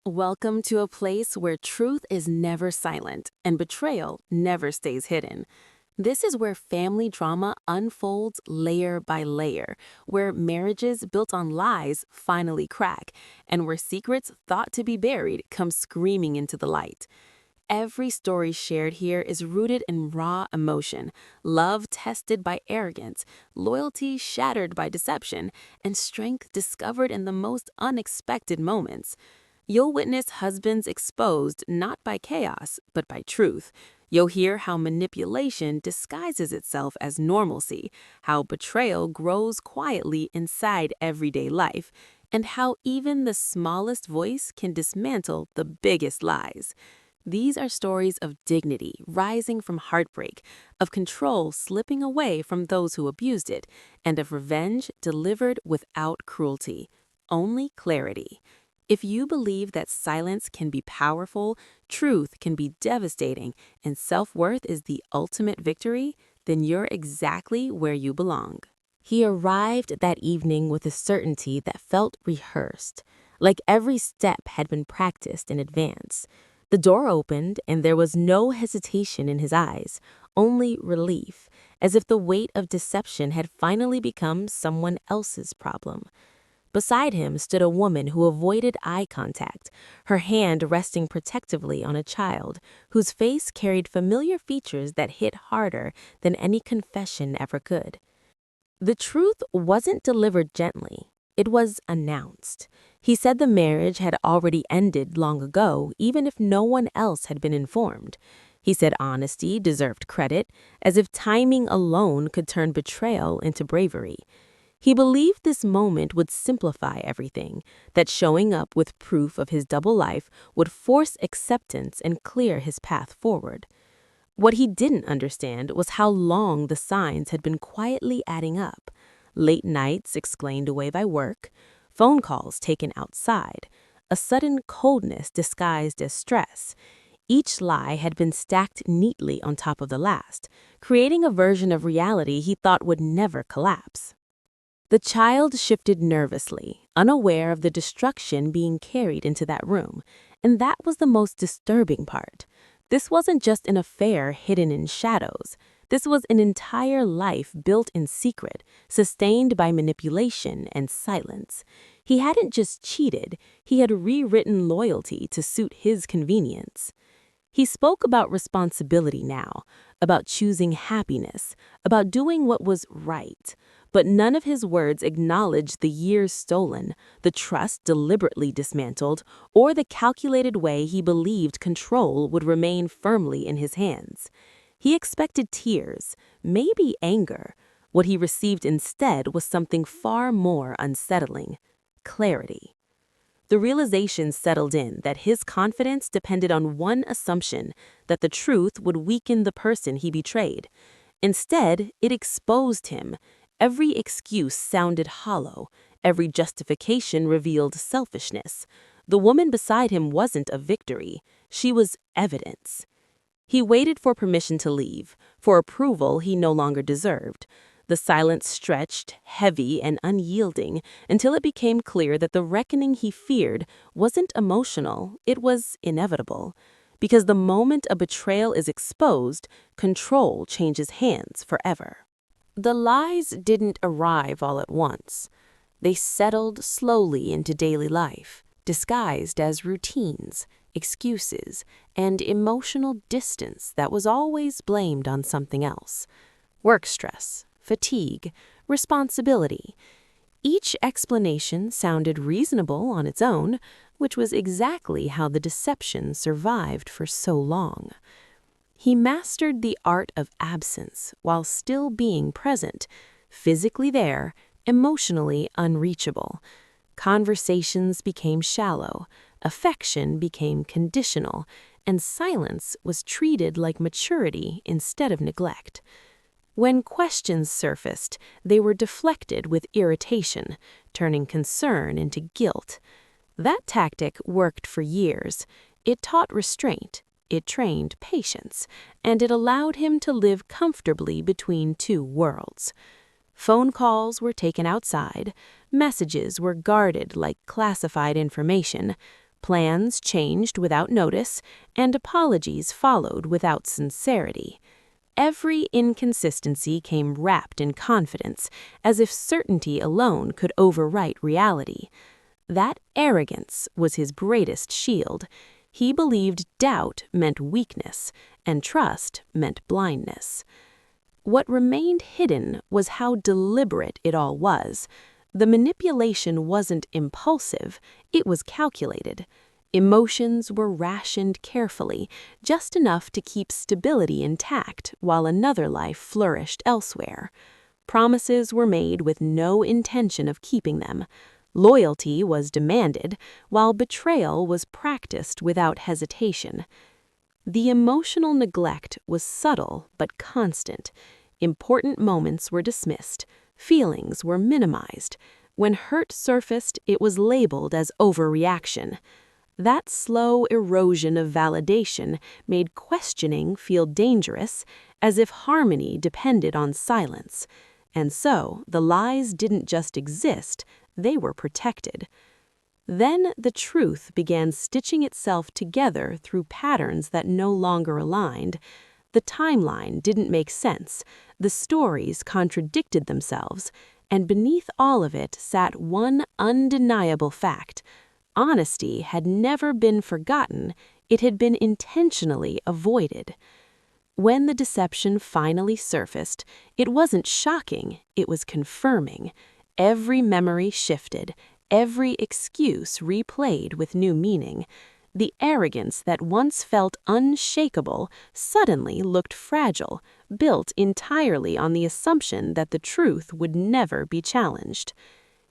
Welcome to a place where truth is never silent and betrayal never stays hidden. This is where family drama unfolds layer by layer, where marriages built on lies finally crack, and where secrets thought to be buried come screaming into the light. Every story shared here is rooted in raw emotion, love tested by arrogance, loyalty shattered by deception, and strength discovered in the most unexpected moments. You'll witness husbands exposed not by chaos, but by truth. You'll hear how manipulation disguises itself as normalcy, how betrayal grows quietly inside everyday life, and how even the smallest voice can dismantle the biggest lies. These are stories of dignity rising from heartbreak, of control slipping away from those who abused it, and of revenge delivered without cruelty. Only clarity. If you believe that silence can be powerful, truth can be devastating, and self-worth is the ultimate victory, then you're exactly where you belong. He arrived that evening with a certainty that felt rehearsed, like every step had been practiced in advance. The door opened, and there was no hesitation in his eyes, only relief, as if the weight of deception had finally become someone else's problem. Beside him stood a woman who avoided eye contact, her hand resting protectively on a child, whose face carried familiar features that hit harder than any confession ever could. The truth wasn't delivered gently. It was announced. He said the marriage had already ended long ago, even if no one else had been informed. He said honesty deserved credit, as if timing alone could turn betrayal into bravery. He believed this moment would simplify everything, that showing up with proof of his double life would force acceptance and clear his path forward. What he didn't understand was how long the signs had been quietly adding up. Late nights explained away by work, phone calls taken outside, a sudden coldness disguised as stress. Each lie had been stacked neatly on top of the last, creating a version of reality he thought would never collapse. The child shifted nervously, unaware of the destruction being carried into that room, and that was the most disturbing part. This wasn't just an affair hidden in shadows. This was an entire life built in secret, sustained by manipulation and silence. He hadn't just cheated, he had rewritten loyalty to suit his convenience. He spoke about responsibility now, about choosing happiness, about doing what was right. But none of his words acknowledged the years stolen, the trust deliberately dismantled, or the calculated way he believed control would remain firmly in his hands. He expected tears, maybe anger. What he received instead was something far more unsettling: clarity. The realization settled in that his confidence depended on one assumption, that the truth would weaken the person he betrayed. Instead, it exposed him. Every excuse sounded hollow. Every justification revealed selfishness. The woman beside him wasn't a victory. She was evidence. He waited for permission to leave, for approval he no longer deserved. The silence stretched, heavy and unyielding, until it became clear that the reckoning he feared wasn't emotional, it was inevitable. Because the moment a betrayal is exposed, control changes hands forever. The lies didn't arrive all at once. They settled slowly into daily life, disguised as routines, excuses, and emotional distance that was always blamed on something else. Work stress, fatigue, responsibility. Each explanation sounded reasonable on its own, which was exactly how the deception survived for so long. He mastered the art of absence while still being present, physically there, emotionally unreachable. Conversations became shallow, affection became conditional, and silence was treated like maturity instead of neglect. When questions surfaced, they were deflected with irritation, turning concern into guilt. That tactic worked for years. It taught restraint. It trained patience, and it allowed him to live comfortably between two worlds. Phone calls were taken outside, messages were guarded like classified information, Plans changed without notice, and apologies followed without sincerity. Every inconsistency came wrapped in confidence, as if certainty alone could overwrite reality. That arrogance was his greatest shield. He believed doubt meant weakness, and trust meant blindness. What remained hidden was how deliberate it all was. The manipulation wasn't impulsive, it was calculated. Emotions were rationed carefully, just enough to keep stability intact while another life flourished elsewhere. Promises were made with no intention of keeping them. Loyalty was demanded, while betrayal was practiced without hesitation. The emotional neglect was subtle but constant. Important moments were dismissed. Feelings were minimized. When hurt surfaced, it was labeled as overreaction. That slow erosion of validation made questioning feel dangerous, as if harmony depended on silence. And so, the lies didn't just exist, they were protected. Then the truth began stitching itself together through patterns that no longer aligned. The timeline didn't make sense, the stories contradicted themselves, and beneath all of it sat one undeniable fact. Honesty had never been forgotten, it had been intentionally avoided. When the deception finally surfaced, it wasn't shocking, it was confirming. Every memory shifted, every excuse replayed with new meaning. The arrogance that once felt unshakable suddenly looked fragile, built entirely on the assumption that the truth would never be challenged.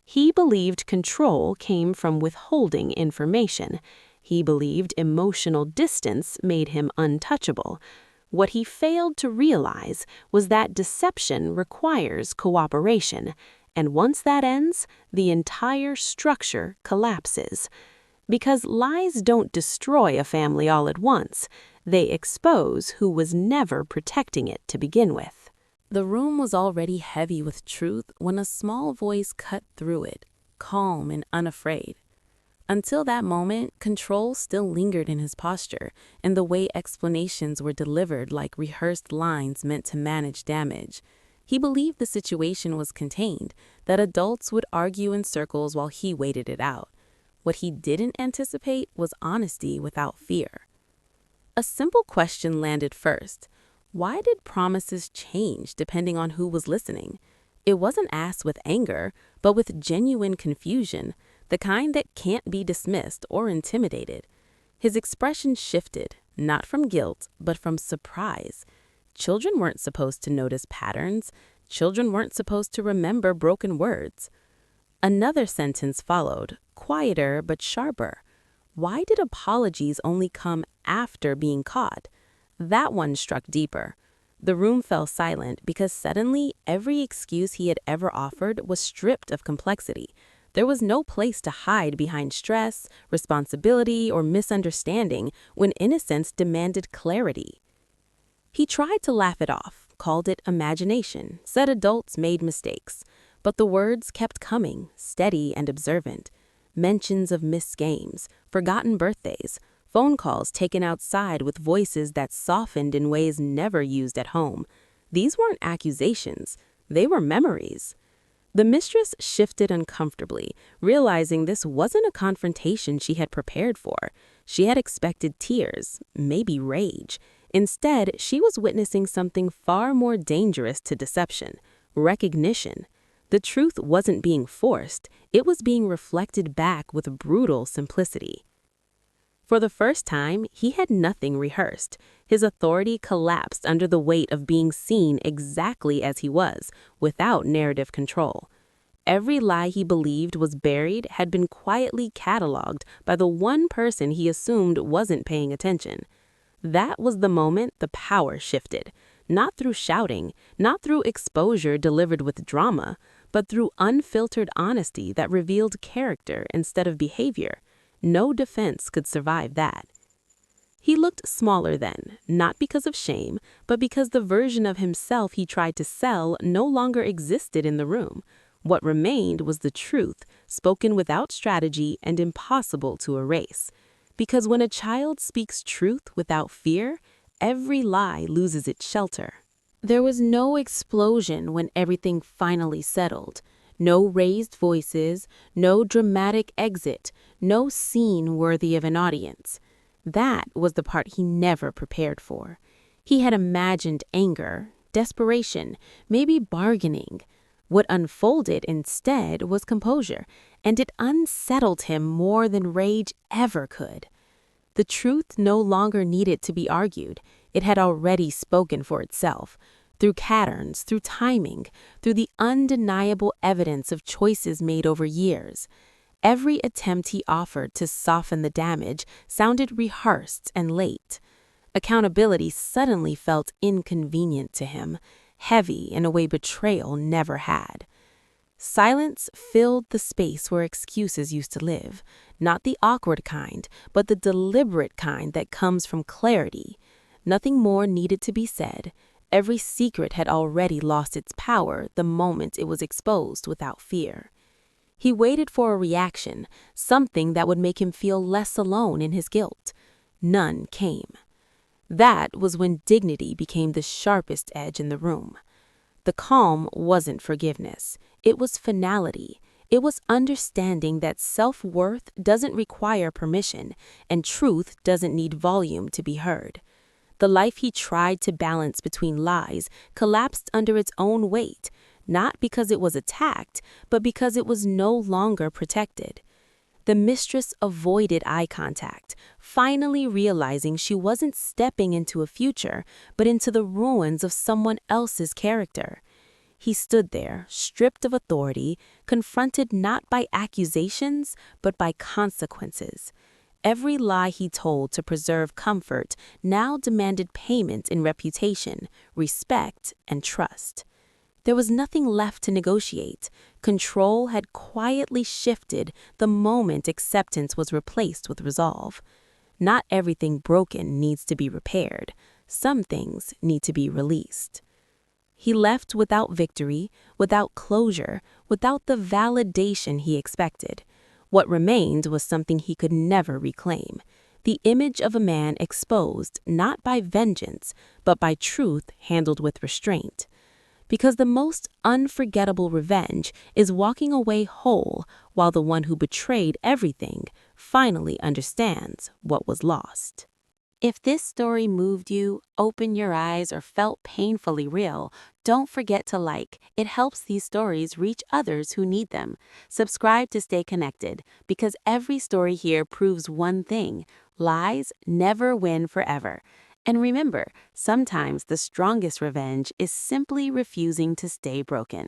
He believed control came from withholding information. He believed emotional distance made him untouchable. What he failed to realize was that deception requires cooperation, and once that ends, the entire structure collapses. Because lies don't destroy a family all at once, they expose who was never protecting it to begin with. The room was already heavy with truth when a small voice cut through it, calm and unafraid. Until that moment, control still lingered in his posture and the way explanations were delivered like rehearsed lines meant to manage damage. He believed the situation was contained, that adults would argue in circles while he waited it out. What he didn't anticipate was honesty without fear. A simple question landed first. Why did promises change depending on who was listening? It wasn't asked with anger, but with genuine confusion, the kind that can't be dismissed or intimidated. His expression shifted, not from guilt, but from surprise. Children weren't supposed to notice patterns. Children weren't supposed to remember broken words. Another sentence followed, quieter but sharper. Why did apologies only come after being caught? That one struck deeper. The room fell silent because suddenly every excuse he had ever offered was stripped of complexity. There was no place to hide behind stress, responsibility, or misunderstanding when innocence demanded clarity. He tried to laugh it off, called it imagination, said adults made mistakes. But the words kept coming, steady and observant. Mentions of missed games, forgotten birthdays, phone calls taken outside with voices that softened in ways never used at home. These weren't accusations, they were memories. The mistress shifted uncomfortably, realizing this wasn't a confrontation she had prepared for. She had expected tears, maybe rage. Instead, she was witnessing something far more dangerous to deception: recognition. The truth wasn't being forced, it was being reflected back with brutal simplicity. For the first time, he had nothing rehearsed. His authority collapsed under the weight of being seen exactly as he was, without narrative control. Every lie he believed was buried had been quietly cataloged by the one person he assumed wasn't paying attention. That was the moment the power shifted, not through shouting, not through exposure delivered with drama, but through unfiltered honesty that revealed character instead of behavior. No defense could survive that. He looked smaller then, not because of shame, but because the version of himself he tried to sell no longer existed in the room. What remained was the truth, spoken without strategy and impossible to erase. Because when a child speaks truth without fear, every lie loses its shelter. There was no explosion when everything finally settled. No raised voices, no dramatic exit, no scene worthy of an audience. That was the part he never prepared for. He had imagined anger, desperation, maybe bargaining. What unfolded instead was composure, and it unsettled him more than rage ever could. The truth no longer needed to be argued. It had already spoken for itself, through patterns, through timing, through the undeniable evidence of choices made over years. Every attempt he offered to soften the damage sounded rehearsed and late. Accountability suddenly felt inconvenient to him, heavy in a way betrayal never had. Silence filled the space where excuses used to live, not the awkward kind, but the deliberate kind that comes from clarity. Nothing more needed to be said. Every secret had already lost its power the moment it was exposed without fear. He waited for a reaction, something that would make him feel less alone in his guilt. None came. That was when dignity became the sharpest edge in the room. The calm wasn't forgiveness. It was finality. It was understanding that self-worth doesn't require permission, and truth doesn't need volume to be heard. The life he tried to balance between lies collapsed under its own weight, not because it was attacked, but because it was no longer protected. The mistress avoided eye contact, finally realizing she wasn't stepping into a future, but into the ruins of someone else's character. He stood there, stripped of authority, confronted not by accusations, but by consequences. Every lie he told to preserve comfort now demanded payment in reputation, respect, and trust. There was nothing left to negotiate. Control had quietly shifted the moment acceptance was replaced with resolve. Not everything broken needs to be repaired. Some things need to be released. He left without victory, without closure, without the validation he expected. What remained was something he could never reclaim. The image of a man exposed not by vengeance, but by truth handled with restraint. Because the most unforgettable revenge is walking away whole while the one who betrayed everything finally understands what was lost. If this story moved you, opened your eyes, or felt painfully real, don't forget to like. It helps these stories reach others who need them. Subscribe to stay connected, because every story here proves one thing: lies never win forever. And remember, sometimes the strongest revenge is simply refusing to stay broken.